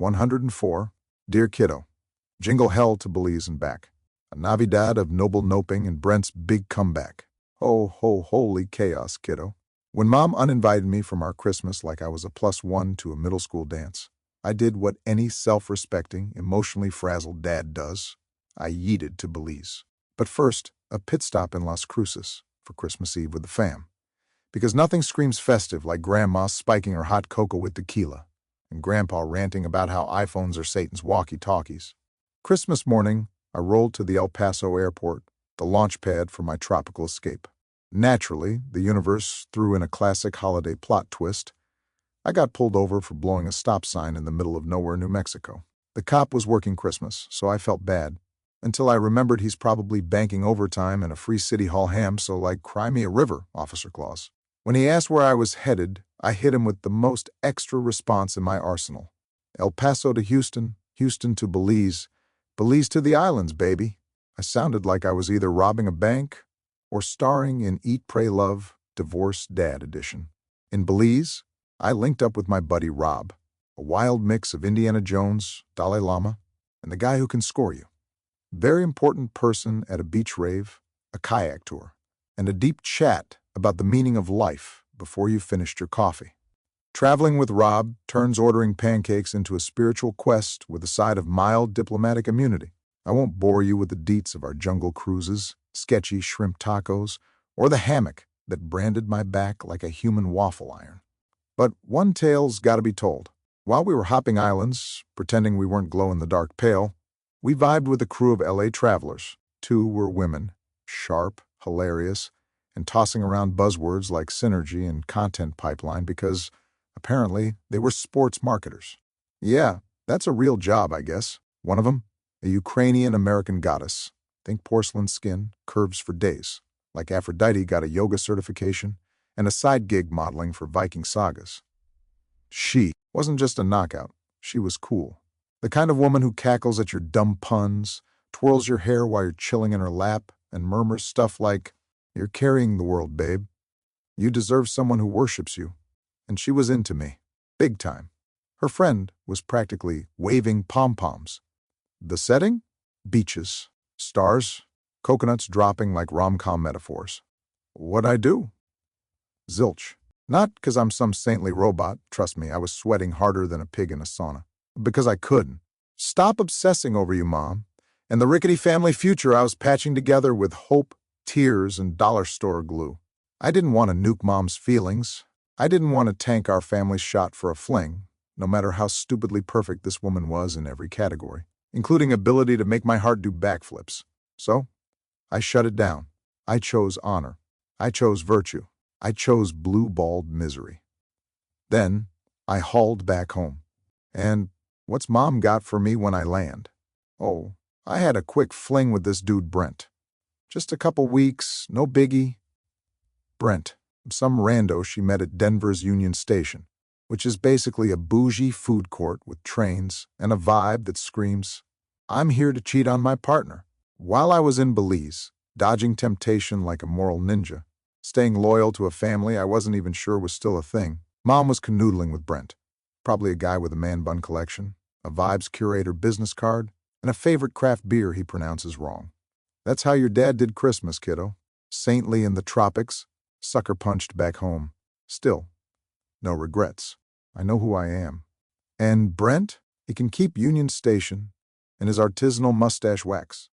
104. Dear Kiddo, Jingle hell to Belize and back. A Navidad of noble noping and Brent's big comeback. Ho, ho, holy chaos, kiddo. When Mom uninvited me from our Christmas like I was a +1 to a middle school dance, I did what any self-respecting, emotionally frazzled dad does. I yeeted to Belize. But first, a pit stop in Las Cruces for Christmas Eve with the fam. Because nothing screams festive like Grandma spiking her hot cocoa with tequila and Grandpa ranting about how iPhones are Satan's walkie-talkies. Christmas morning, I rolled to the El Paso airport, the launch pad for my tropical escape. Naturally, the universe threw in a classic holiday plot twist. I got pulled over for blowing a stop sign in the middle of nowhere, New Mexico. The cop was working Christmas, so I felt bad, until I remembered he's probably banking overtime and a free City Hall ham, so like, cry me a river, Officer Claus. When he asked where I was headed, I hit him with the most extra response in my arsenal. El Paso to Houston, Houston to Belize, Belize to the islands, baby. I sounded like I was either robbing a bank or starring in Eat, Pray, Love, Divorce Dad edition. In Belize, I linked up with my buddy Rob, a wild mix of Indiana Jones, Dalai Lama, and the guy who can score you. Very important person at a beach rave, a kayak tour, and a deep chat about the meaning of life before you finished your coffee. Traveling with Rob turns ordering pancakes into a spiritual quest with a side of mild diplomatic immunity. I won't bore you with the deets of our jungle cruises, sketchy shrimp tacos, or the hammock that branded my back like a human waffle iron. But one tale's gotta be told. While we were hopping islands, pretending we weren't glow-in-the-dark pale, we vibed with a crew of LA travelers. 2 were women, sharp, hilarious, and tossing around buzzwords like synergy and content pipeline because, apparently, they were sports marketers. Yeah, that's a real job, I guess. One of them, a Ukrainian-American goddess. Think porcelain skin, curves for days. Like Aphrodite got a yoga certification and a side gig modeling for Viking sagas. She wasn't just a knockout. She was cool. The kind of woman who cackles at your dumb puns, twirls your hair while you're chilling in her lap, and murmurs stuff like, "You're carrying the world, babe. You deserve someone who worships you." And she was into me. Big time. Her friend was practically waving pom-poms. The setting? Beaches. Stars. Coconuts dropping like rom-com metaphors. What'd I do? Zilch. Not because I'm some saintly robot. Trust me, I was sweating harder than a pig in a sauna. Because I couldn't. Stop obsessing over you, Mom. And the rickety family future I was patching together with hope, tears, and dollar store glue. I didn't want to nuke Mom's feelings. I didn't want to tank our family's shot for a fling, no matter how stupidly perfect this woman was in every category, including ability to make my heart do backflips. So, I shut it down. I chose honor. I chose virtue. I chose blue-balled misery. Then, I hauled back home. And what's Mom got for me when I land? Oh, I had a quick fling with this dude Brent. Just a couple weeks, no biggie. Brent, some rando she met at Denver's Union Station, which is basically a bougie food court with trains and a vibe that screams, "I'm here to cheat on my partner." While I was in Belize, dodging temptation like a moral ninja, staying loyal to a family I wasn't even sure was still a thing, Mom was canoodling with Brent. Probably a guy with a man bun collection, a Vibes Curator business card, and a favorite craft beer he pronounces wrong. That's how your dad did Christmas, kiddo. Saintly in the tropics, sucker punched back home. Still, no regrets. I know who I am. And Brent, he can keep Union Station and his artisanal mustache wax.